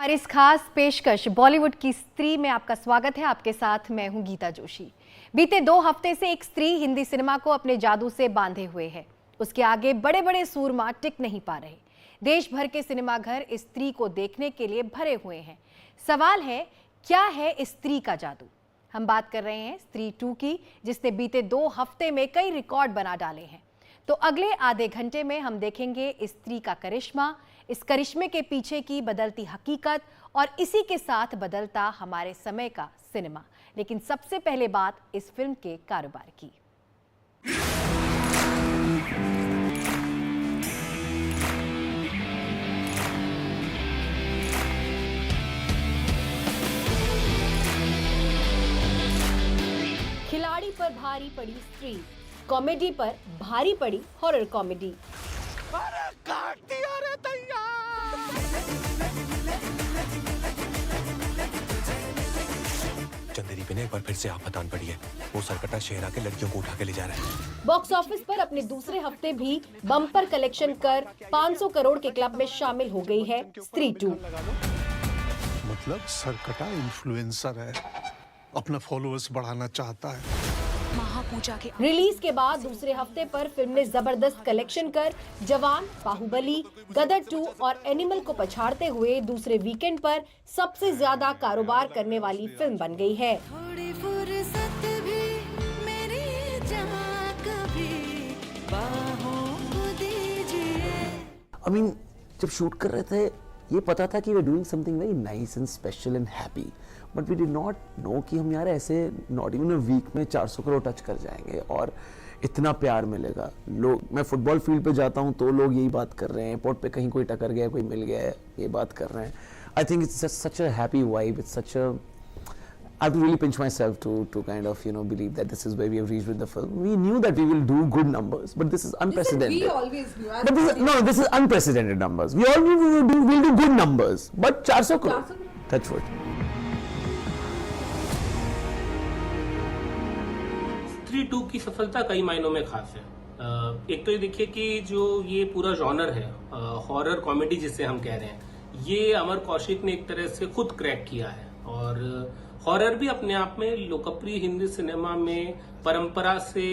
और इस खास पेशकश बॉलीवुड की स्त्री में आपका स्वागत है। आपके साथ मैं हूं गीता जोशी। बीते 2 हफ्ते से एक स्त्री हिंदी सिनेमा को अपने जादू से बांधे हुए है। उसके आगे बड़े बड़े सूरमा टिक नहीं पा रहे। देश भर के सिनेमाघर इस स्त्री को देखने के लिए भरे हुए हैं। सवाल है, क्या है इस स्त्री का जादू? हम बात कर रहे हैं स्त्री 2 की, जिसने बीते 2 हफ्ते में कई रिकॉर्ड बना डाले हैं। तो अगले आधे घंटे में हम देखेंगे इस स्त्री का करिश्मा, इस करिश्मे के पीछे की बदलती हकीकत और इसी के साथ बदलता हमारे समय का सिनेमा। लेकिन सबसे पहले बात इस फिल्म के कारोबार की। खिलाड़ी पर भारी पड़ी स्त्री, कॉमेडी पर भारी पड़ी हॉरर कॉमेडी। चंदेरी पे ने एक बार फिर से आफत पड़ी है। वो सरकटा शहर आके लड़कियों को उठा के ले जा रहा है। बॉक्स ऑफिस पर अपने दूसरे हफ्ते भी बम्पर कलेक्शन कर 500 करोड़ के क्लब में शामिल हो गई है स्त्री 2। मतलब सरकटा इन्फ्लुएंसर है, अपना फॉलोअर्स बढ़ाना चाहता है। महापूजा के रिलीज के बाद दूसरे हफ्ते पर फिल्म ने जबरदस्त कलेक्शन कर जवान, बाहुबली, गदर 2 और एनिमल को पछाड़ते हुए दूसरे वीकेंड पर सबसे ज्यादा कारोबार करने वाली फिल्म बन गई है। थोड़ी फुर्सत भी मेरी जहाँ कभी बाहों को दीजिए। I mean, जब शूट कर रहे थे ये पता था कि we are doing something very nice and special and happy, but we did not know कि हम यार ऐसे नॉट इवन अ वीक में 400 करोड़ टच कर जाएंगे और इतना प्यार मिलेगा। लोग, मैं फुटबॉल फील्ड पे जाता हूँ तो लोग यही बात कर रहे हैं, एयरपोर्ट पे कहीं कोई टकर गया, कोई मिल गया है, ये बात कर रहे हैं। I think it's such a happy vibe, it's such a I have to really pinch myself to kind of believe that this is where we have reached with the film. We knew that we will do good numbers, but this is unprecedented. We always knew. But this is unprecedented numbers. We all we'll do good numbers, but 400 crore. That's what. स्त्री 2 की सफलता कई मायनों में खास है। एक तो ये देखिए कि जो ये पूरा जॉनर है, हॉरर कॉमेडी जिसे हम कह रहे हैं, ये अमर कौशिक ने एक तरह से खुद क्रैक किया है। और हॉरर भी अपने आप में लोकप्रिय हिंदी सिनेमा में परंपरा से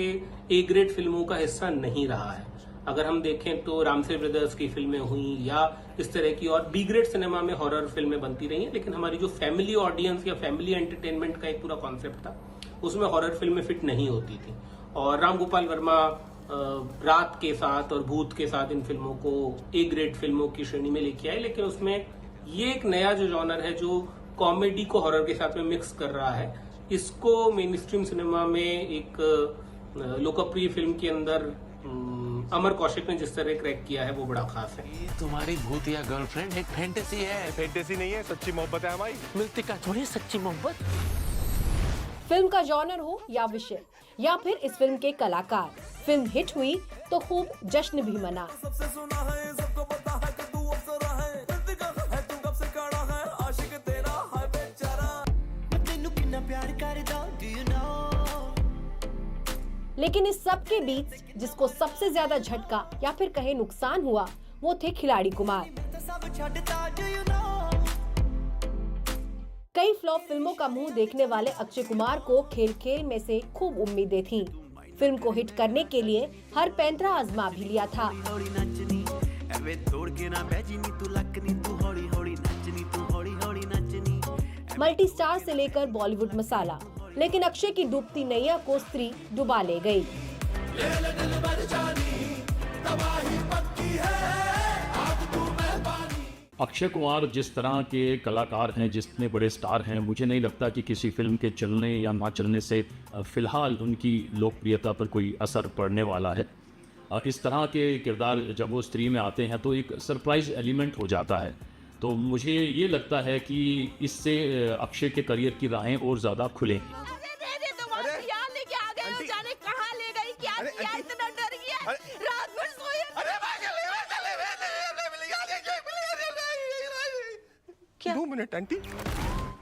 ए ग्रेड फिल्मों का हिस्सा नहीं रहा है। अगर हम देखें तो रामसे ब्रदर्स की फिल्में हुई या इस तरह की और बी ग्रेड सिनेमा में हॉरर फिल्में बनती रही हैं, लेकिन हमारी जो फैमिली ऑडियंस या फैमिली एंटरटेनमेंट का एक पूरा कॉन्सेप्ट था, उसमें हॉरर फिल्में फिट नहीं होती थी। और राम गोपाल वर्मा रात के साथ और भूत के साथ इन फिल्मों को ए ग्रेड फिल्मों की श्रेणी में लेके आए, लेकिन उसमें ये एक नया जो जॉनर है जो कॉमेडी को हॉरर के साथ में मिक्स कर रहा है, इसको मेन स्ट्रीम सिनेमा में एक लोकप्रिय फिल्म के अंदर अमर कौशिक ने जिस तरह क्रैक किया है वो बड़ा खास है। ये तुम्हारी भूतिया गर्लफ्रेंड एक फैंटेसी है। फैंटेसी नहीं है, सच्ची मोहब्बत है हमारी। मिलती का थोड़ी सच्ची मोहब्बत। फिल्म का जॉनर हो या विषय या फिर इस फिल्म के कलाकार, फिल्म हिट हुई तो खूब जश्न भी मना। लेकिन इस सब के बीच जिसको सबसे ज्यादा झटका या फिर कहे नुकसान हुआ, वो थे खिलाड़ी कुमार। कई फ्लॉप फिल्मों का मुंह देखने वाले अक्षय कुमार को खेल खेल में से खूब उम्मीदें थीं। फिल्म को हिट करने के लिए हर पैंतरा आजमा भी लिया था। मल्टी स्टार से लेकर बॉलीवुड मसाला, लेकिन अक्षय की डूबती नैया को स्त्री डुबा ले गई। अक्षय कुमार जिस तरह के कलाकार हैं, जितने बड़े स्टार हैं, मुझे नहीं लगता कि किसी फिल्म के चलने या ना चलने से फिलहाल उनकी लोकप्रियता पर कोई असर पड़ने वाला है। इस तरह के किरदार जब वो स्त्री में आते हैं तो एक सरप्राइज एलिमेंट हो जाता है। तो मुझे ये लगता है कि इससे अक्षय के करियर की राहें और ज़्यादा खुलेंगी।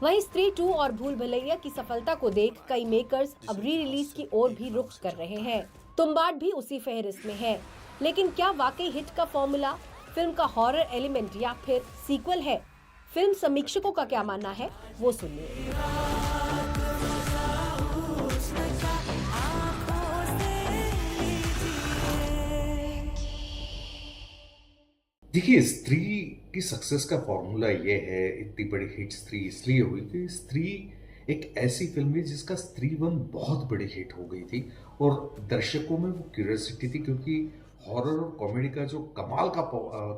वहीं स्त्री 2 और भूल भुलैया की सफलता को देख कई मेकर्स अब री रिलीज की ओर भी रुख कर रहे हैं। तुम्बाड भी उसी फहरिस्त में है। लेकिन क्या वाकई हिट का फॉर्मूला फिल्म का हॉरर एलिमेंट या फिर सीक्वल है? फिल्म समीक्षकों का क्या मानना है वो सुनिए। देखिए, स्त्री की सक्सेस का फॉर्मूला ये है, इतनी बड़ी हिट स्त्री इसलिए हुई कि स्त्री एक ऐसी फिल्म है जिसका स्त्री वन बहुत बड़ी हिट हो गई थी और दर्शकों में वो क्यूरियोसिटी थी, क्योंकि हॉरर और कॉमेडी का जो कमाल का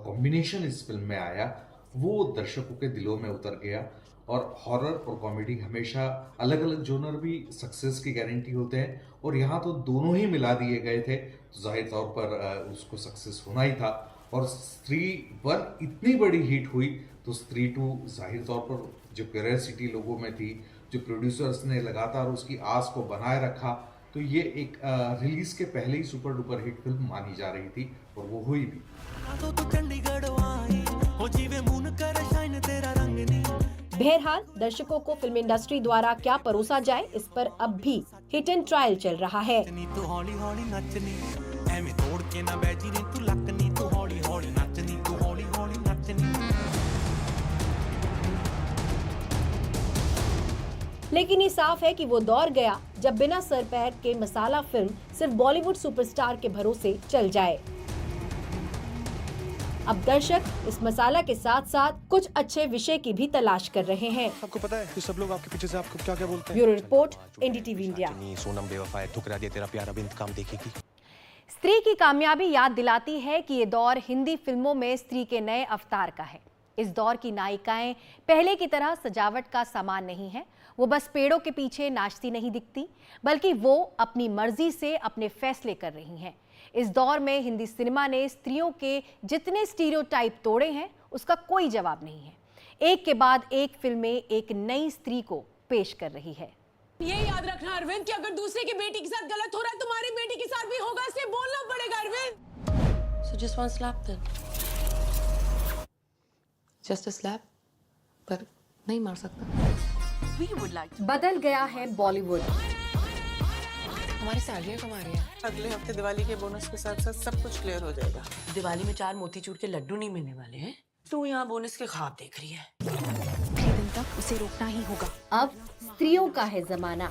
कॉम्बिनेशन इस फिल्म में आया वो दर्शकों के दिलों में उतर गया। और हॉरर और कॉमेडी हमेशा अलग अलग जोनर भी सक्सेस की गारंटी होते हैं, और यहाँ तो दोनों ही मिला दिए गए थे, तो जाहिर तौर पर उसको सक्सेस होना ही था। और स्त्री वन इतनी बड़ी हिट हुई तो स्त्री टू जाहिर तौर पर जो क्यूरियोसिटी लोगों में थी, जो प्रोड्यूसर्स ने लगातार उसकी आस को बनाए रखा, तो ये एक रिलीज के पहले ही सुपर डुपर हिट फिल्म मानी जा रही थी और वो हुई भी। बहरहाल दर्शकों को फिल्म इंडस्ट्री द्वारा क्या परोसा जाए, इस पर अब भी हिट एंड ट्रायल चल रहा है। लेकिन ये साफ है कि वो दौर गया जब बिना सर पैर के मसाला फिल्म सिर्फ बॉलीवुड सुपरस्टार के भरोसे चल जाए। अब दर्शक इस मसाला के साथ साथ कुछ अच्छे विषय की भी तलाश कर रहे हैं। आपको पता है कि सब लोग आपके पीछे से आपको क्या क्या बोलते हैं? Bureau report, NDTV India. Sonam बेवफा है, ठुकरा दिया तेरा प्यार, अब इंतकाम देखेगी। स्त्री की कामयाबी याद दिलाती है कि ये दौर हिंदी फिल्मों में स्त्री के नए अवतार का है। इस दौर की नायिकाएं पहले की तरह सजावट का सामान नहीं है। वो बस पेड़ों के पीछे नाचती नहीं दिखती, बल्कि वो अपनी मर्जी से अपने फैसले कर रही हैं। इस दौर में हिंदी सिनेमा ने स्त्रियों के जितने स्टीरियोटाइप तोड़े हैं, उसका कोई जवाब नहीं है। एक के बाद एक फिल्में एक नई स्त्री को पेश कर रही है। ये याद रखना अरविंद कि अगर दूसरे की बेटी के साथ गलत हो रहा है, तुम्हारी बेटी के साथ भी होगा, इसलिए बोलना पड़ेगा Arvind. So just one slap then. Just a slap, पर नहीं मार सकता। We would like बदल गया है बॉलीवुड। हमारी सैलरियाँ कमा रही है। अगले हफ्ते दिवाली के बोनस के साथ साथ सब कुछ क्लियर हो जाएगा। दिवाली में 4 मोतीचूर के लड्डू नहीं मिलने वाले हैं। तू यहाँ बोनस के ख्वाब देख रही है। 6 दिन तक उसे रोकना ही होगा। अब स्त्रियों का है जमाना।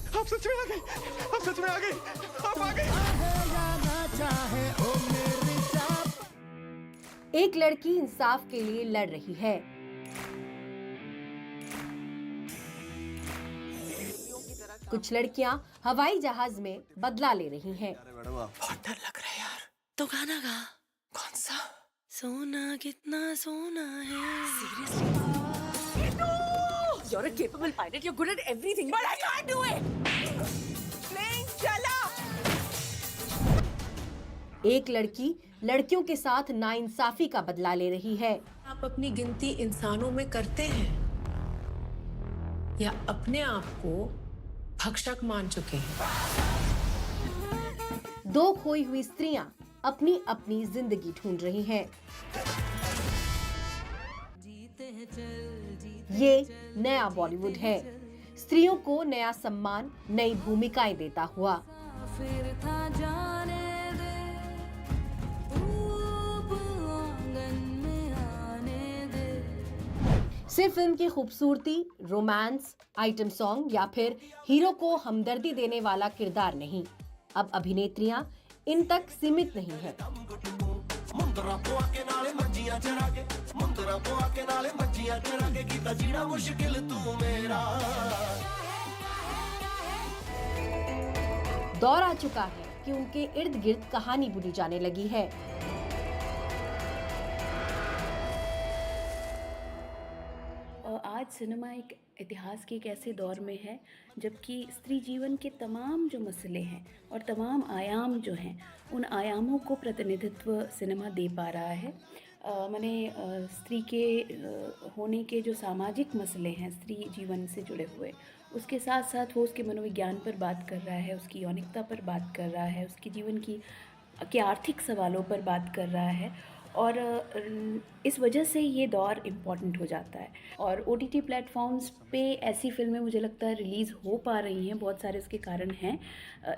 आप सच में आ गई, आप सच में आ गई, आप आ गई। एक लड़की इंसाफ के लिए लड़ रही है। कुछ लड़कियां हवाई जहाज में बदला ले रही हैं। बहुत डर लग रहा है यार। तो गाना गा। कौन सा? सोना कितना सोना है। You're a capable pilot. You're good at everything. But I can't do it. Plane चला। एक लड़की लड़कियों के साथ नाइंसाफी का बदला ले रही है। आप अपनी गिनती इंसानों में करते हैं या अपने आप को भक्षक मान चुके हैं? दो खोई हुई स्त्रियां अपनी अपनी जिंदगी ढूंढ रही हैं। ये नया बॉलीवुड है, स्त्रियों को नया सम्मान, नई भूमिकाएं देता हुआ। सिर्फ फिल्म की खूबसूरती, रोमांस, आइटम सॉन्ग या फिर हीरो को हमदर्दी देने वाला किरदार नहीं, अब अभिनेत्रियां इन तक सीमित नहीं है। दौर आ चुका है कि उनके इर्द गिर्द कहानी बुनी जाने लगी है। आज सिनेमा एक इतिहास के एक ऐसे दौर में है जबकि स्त्री जीवन के तमाम जो मसले हैं और तमाम आयाम जो हैं, उन आयामों को प्रतिनिधित्व सिनेमा दे पा रहा है। माने स्त्री के होने के जो सामाजिक मसले हैं स्त्री जीवन से जुड़े हुए, उसके साथ साथ वो उसके मनोविज्ञान पर बात कर रहा है, उसकी यौनिकता पर बात कर रहा है, उसकी जीवन की के आर्थिक सवालों पर बात कर रहा है और इस वजह से ये दौर इम्पॉर्टेंट हो जाता है। और OTT प्लेटफॉर्म्स पे ऐसी फिल्में मुझे लगता है रिलीज़ हो पा रही हैं, बहुत सारे उसके कारण हैं,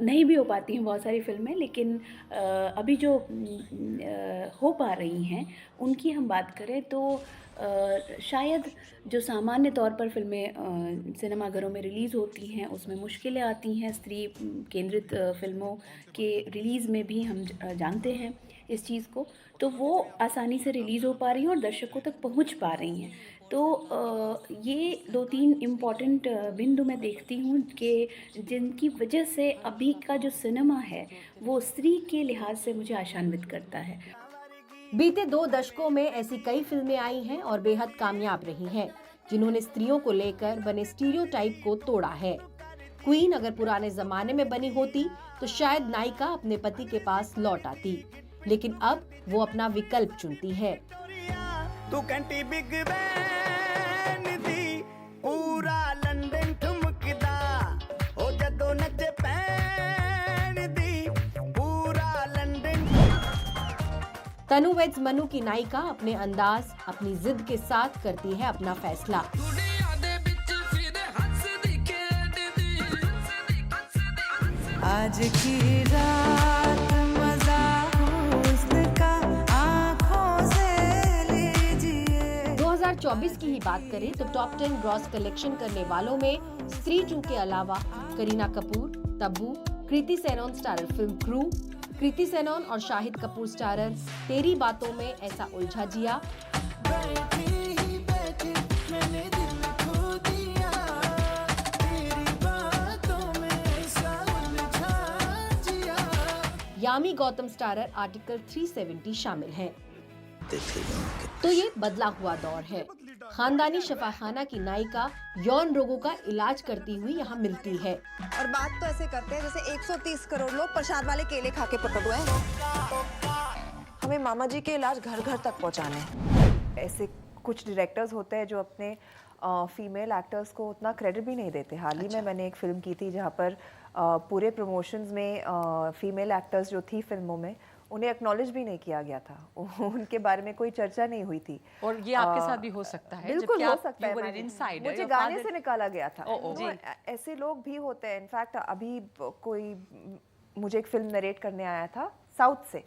नहीं भी हो पाती हैं बहुत सारी फिल्में, लेकिन अभी जो हो पा रही हैं उनकी हम बात करें तो शायद जो सामान्य तौर पर फिल्में सिनेमाघरों में रिलीज़ होती हैं उसमें मुश्किलें आती हैं। स्त्री केंद्रित फिल्मों के रिलीज़ में भी हम जानते हैं इस चीज़ को, तो वो आसानी से रिलीज़ हो पा रही हैं और दर्शकों तक पहुंच पा रही हैं। तो ये 2-3 इम्पॉर्टेंट बिंदु मैं देखती हूँ कि जिनकी वजह से अभी का जो सिनेमा है वो स्त्री के लिहाज से मुझे आशान्वित करता है। बीते 2 दशकों में ऐसी कई फिल्में आई हैं और बेहद कामयाब रही हैं, जिन्होंने स्त्रियों को लेकर बने स्टीरियोटाइप को तोड़ा है। क्वीन अगर पुराने जमाने में बनी होती तो शायद नायिका अपने पति के पास लौट आती, लेकिन अब वो अपना विकल्प चुनती है। तू कंटी बिग बैन दी पूरा लंदन ठुमकदा ओ जदों नच पैन दी पूरा लंदन। तनु वेड्स मनु की नायिका अपने अंदाज, अपनी जिद के साथ करती है अपना फैसला। आज की रात मजा हुस्न का आँखों से लीजिए। 2024 की ही बात करें तो टॉप 10 ग्रॉस कलेक्शन करने वालों में स्त्री 2 के अलावा Kareena Kapoor, Tabu, Kriti Sanon starrer film crew, Kriti Sanon और शाहिद कपूर स्टारर तेरी बातों में ऐसा उलझा जिया, यामी गौतम स्टारर आर्टिकल 370 शामिल हैं। तो ये बदला हुआ दौर है। खानदानी शफाखाना की नायिका यौन रोगों का इलाज करती हुई यहाँ मिलती है। और बात तो ऐसे करते हैं जैसे 130 करोड़ लोग प्रसाद वाले केले खा के पकड़ हुए हैं। हमें मामा जी के इलाज घर घर तक पहुँचाने। ऐसे कुछ डायरेक्टर्स होते हैं जो अपने फीमेल एक्टर्स को उतना क्रेडिट भी नहीं देते। हाल ही में मैंने एक फिल्म की थी जहाँ पर पूरे प्रमोशंस में फीमेल एक्टर्स जो थी फिल्मों में उन्हें एक्नॉलेज भी नहीं किया गया था, उनके बारे में कोई चर्चा नहीं हुई थी। और ये आपके साथ भी हो सकता है? बिल्कुल हो सकता है। मुझे गाने से निकाला गया था। ऐसे लोग भी होते हैं। इनफैक्ट अभी कोई मुझे एक फिल्म नरेट करने आया था साउथ से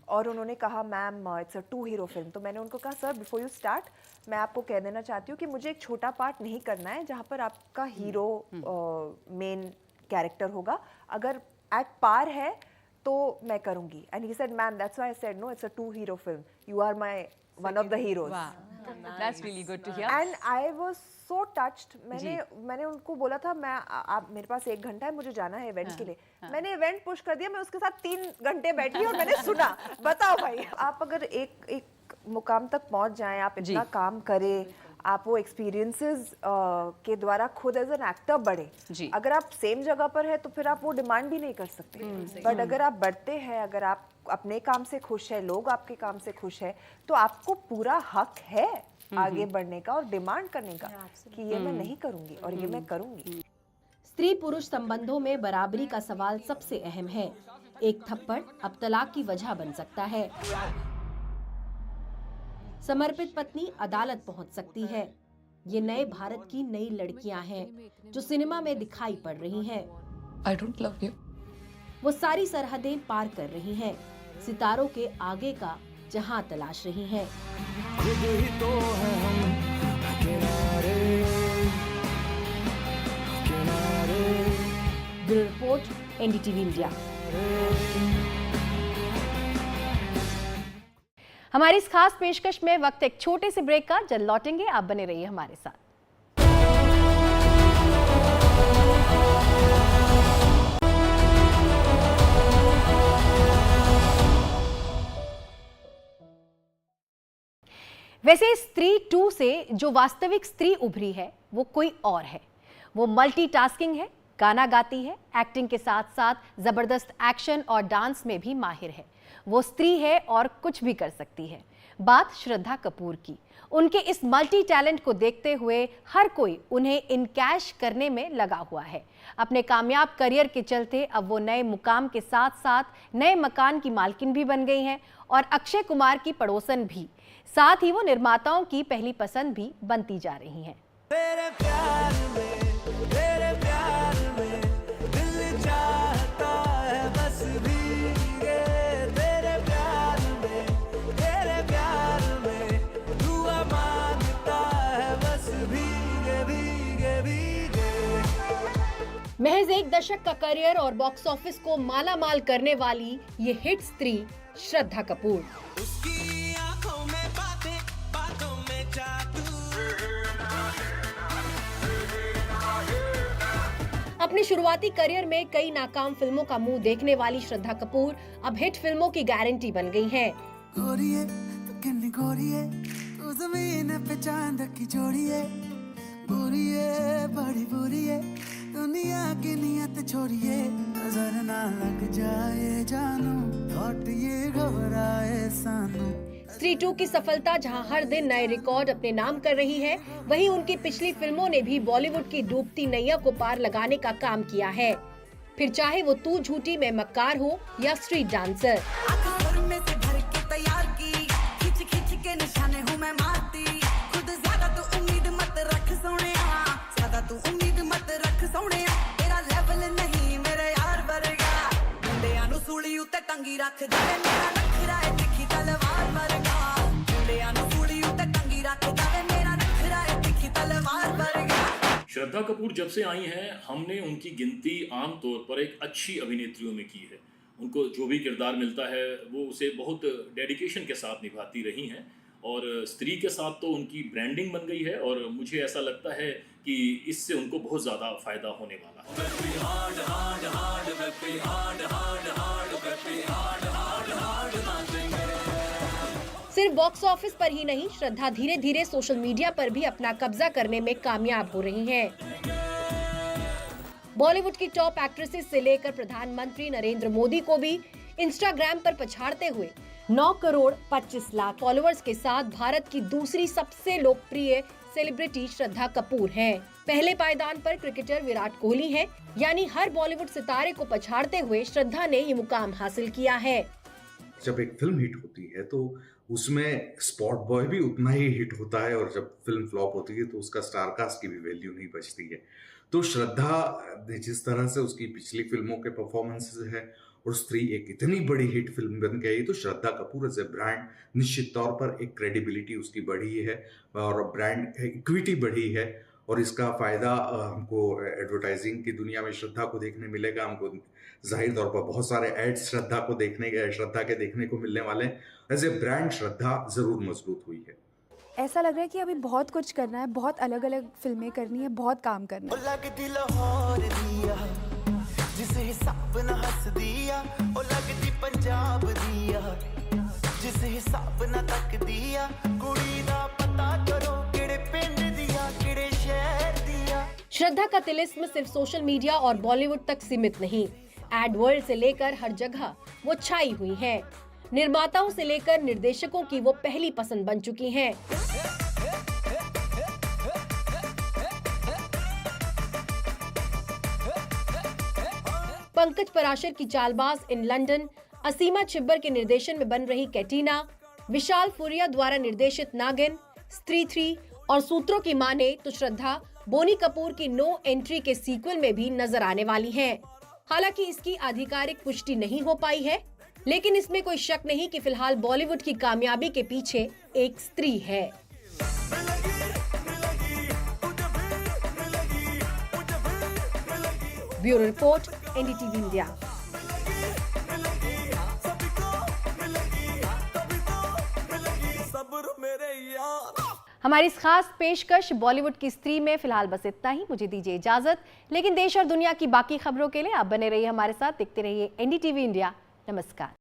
और उन्होंने कहा ma'am it's a 2 hero film. तो मैंने उनको कहा सर बिफोर यू स्टार्ट मैं आपको कह देना चाहती हूँ कि मुझे एक छोटा पार्ट नहीं करना है जहाँ पर आपका हीरो मेन कैरेक्टर होगा। अगर एक्ट पार है तो मैं करूंगी। And he said ma'am that's why I said no it's a 2 hero film, you are my one of the heroes. That's really good to hear. And I was so touched. मैंने उनको बोला था मैं आप मेरे पास 1 घंटा है, मुझे जाना है इवेंट के लिए। मैंने इवेंट पुश कर दिया, मैं उसके साथ 3 घंटे बैठी और मैंने सुना। बताओ भाई, आप अगर एक मुकाम तक पहुंच जाएं, आप इतना काम करें, आप वो एक्सपीरियंसेस के द्वारा खुद एज एन एक्टर बढ़े। अगर आप सेम जगह पर है तो फिर आप वो डिमांड भी नहीं कर सकते। बट अगर आप बढ़ते हैं, अगर आप अपने काम से खुश है, लोग आपके काम से खुश है, तो आपको पूरा हक है आगे बढ़ने का और डिमांड करने का कि ये मैं नहीं करूंगी और ये मैं करूंगी। स्त्री पुरुष संबंधों में बराबरी का सवाल सबसे अहम है। एक थप्पड़ अब तलाक की वजह बन सकता है। समर्पित पत्नी अदालत पहुंच सकती है। ये नए भारत की नई लड़कियां हैं जो सिनेमा में दिखाई पड़ रही हैं। I don't love you. वो सारी सरहदें पार कर रही हैं, सितारों के आगे का जहां तलाश रही हैं। खुद ही तो है हम किनारे किनारे। Bureau report NDTV India. हमारी इस खास पेशकश में वक्त एक छोटे से ब्रेक का। जल्द लौटेंगे, आप बने रहिए हमारे साथ। वैसे स्त्री 2 से जो वास्तविक स्त्री उभरी है वो कोई और है। वो मल्टीटास्किंग है, गाना गाती है, एक्टिंग के साथ साथ जबरदस्त एक्शन और डांस में भी माहिर है। वो स्त्री है और कुछ भी कर सकती है। बात श्रद्धा कपूर की। उनके इस मल्टी टैलेंट को देखते हुए हर कोई उन्हें इनकैश करने में लगा हुआ है। अपने कामयाब करियर के चलते अब वो नए मुकाम के साथ साथ नए मकान की मालकिन भी बन गई हैं और अक्षय कुमार की पड़ोसन भी। साथ ही वो निर्माताओं की पहली पसंद भी बनती जा रही हैं। तेरे प्यार में दिल चाहता है बस भीगे, तेरे प्यार में दुआ मांगता है बस भीगे भीगे भीगे। महज एक दशक का करियर और बॉक्स ऑफिस को माला माल करने वाली ये हिट स्त्री श्रद्धा कपूर। उसकी आंखों में बातें, बातों में जादू। अपने शुरुआती करियर में कई नाकाम फिल्मों का मुंह देखने वाली श्रद्धा कपूर अब हिट फिल्मों की गारंटी बन गई हैं। गोरिये तू किन्नी गोरिये, तू ज़मीन पे चांद की जोड़िये, बुरिये बड़ी बुरिये, दुनिया की नियत छोड़िए, नजर ना लग जाए जानू, थॉट ये घबराए सानू। स्त्री 2 की सफलता जहां हर दिन नए रिकॉर्ड अपने नाम कर रही है, वहीं उनकी पिछली फिल्मों ने भी बॉलीवुड की डूबती नैया को पार लगाने का काम किया है। फिर चाहे वो तू झूठी में मक्कार हो या स्ट्रीट डांसर। श्रद्धा कपूर जब से आई हैं, हमने उनकी गिनती आमतौर पर एक अच्छी अभिनेत्रियों में की है। उनको जो भी किरदार मिलता है वो उसे बहुत डेडिकेशन के साथ निभाती रही हैं और स्त्री के साथ तो उनकी ब्रांडिंग बन गई है और मुझे ऐसा लगता है कि इससे उनको बहुत ज़्यादा फायदा होने वाला है। सिर्फ बॉक्स ऑफिस पर ही नहीं, श्रद्धा धीरे धीरे सोशल मीडिया पर भी अपना कब्जा करने में कामयाब हो रही हैं। बॉलीवुड की टॉप एक्ट्रेसेस से लेकर प्रधानमंत्री नरेंद्र मोदी को भी इंस्टाग्राम पर पछाड़ते हुए 9 करोड़ 25 लाख फॉलोअर्स के साथ भारत की दूसरी सबसे लोकप्रिय सेलिब्रिटी श्रद्धा कपूर हैं। पहले पायदान पर क्रिकेटर विराट कोहली हैं, यानी हर बॉलीवुड सितारे को पछाड़ते हुए श्रद्धा ने ये मुकाम हासिल किया है। जब एक फिल्म हिट होती है तो उसमें स्पॉट बॉय भी उतना ही हिट होता है और जब फिल्म फ्लॉप होती है तो उसका स्टार कास्ट की भी वैल्यू नहीं बचती है। तो श्रद्धा ने जिस तरह से उसकी पिछली फिल्मों के परफॉर्मेंसेस है और स्त्री एक इतनी बड़ी हिट फिल्म बन गई, तो Shraddha Kapoor as a brand निश्चित तौर पर एक क्रेडिबिलिटी उसकी बढ़ी है और ब्रांड इक्विटी बढ़ी है और इसका फायदा हमको एडवर्टाइजिंग की दुनिया में श्रद्धा को देखने मिलेगा। हमको जाहिर तौर पर बहुत सारे एड्स श्रद्धा के देखने को मिलने वाले हैं। एज ए ब्रांड श्रद्धा जरूर मजबूत हुई है। ऐसा लग रहा है कि अभी बहुत कुछ करना है, बहुत अलग अलग फिल्में करनी है, बहुत काम करना है। जिसे हिसाब ना हस दिया ओ लगदी पंजाब दिया, जिसे हिसाब ना तक दिया कुड़ी दा पता करो केड़े पिंड दिया केड़े शहर दिया। श्रद्धा का तिलिस्म सिर्फ सोशल मीडिया और बॉलीवुड तक सीमित नहीं, एड वर्ल्ड से लेकर हर जगह वो छाई हुई हैं। निर्माताओं से लेकर निर्देशकों की वो पहली पसंद बन चुकी हैं। पंकज पराशर की चालबाज इन लंदन, असीमा छिब्बर के निर्देशन में बन रही कैटीना, विशाल फुरिया द्वारा निर्देशित नागिन, स्त्री 3 और सूत्रों की माने तो श्रद्धा बोनी कपूर की नो एंट्री के सीक्वल में भी नजर आने वाली हैं। हालांकि इसकी आधिकारिक पुष्टि नहीं हो पाई है, लेकिन इसमें कोई शक नहीं कि फिलहाल बॉलीवुड की कामयाबी के पीछे एक स्त्री है। Bureau report, NDTV India. हमारी इस खास पेशकश बॉलीवुड की स्त्री में फिलहाल बस इतना ही। मुझे दीजिए इजाजत, लेकिन देश और दुनिया की बाकी खबरों के लिए आप बने रहिए हमारे साथ, देखते रहिए एनडीटीवी इंडिया। नमस्कार।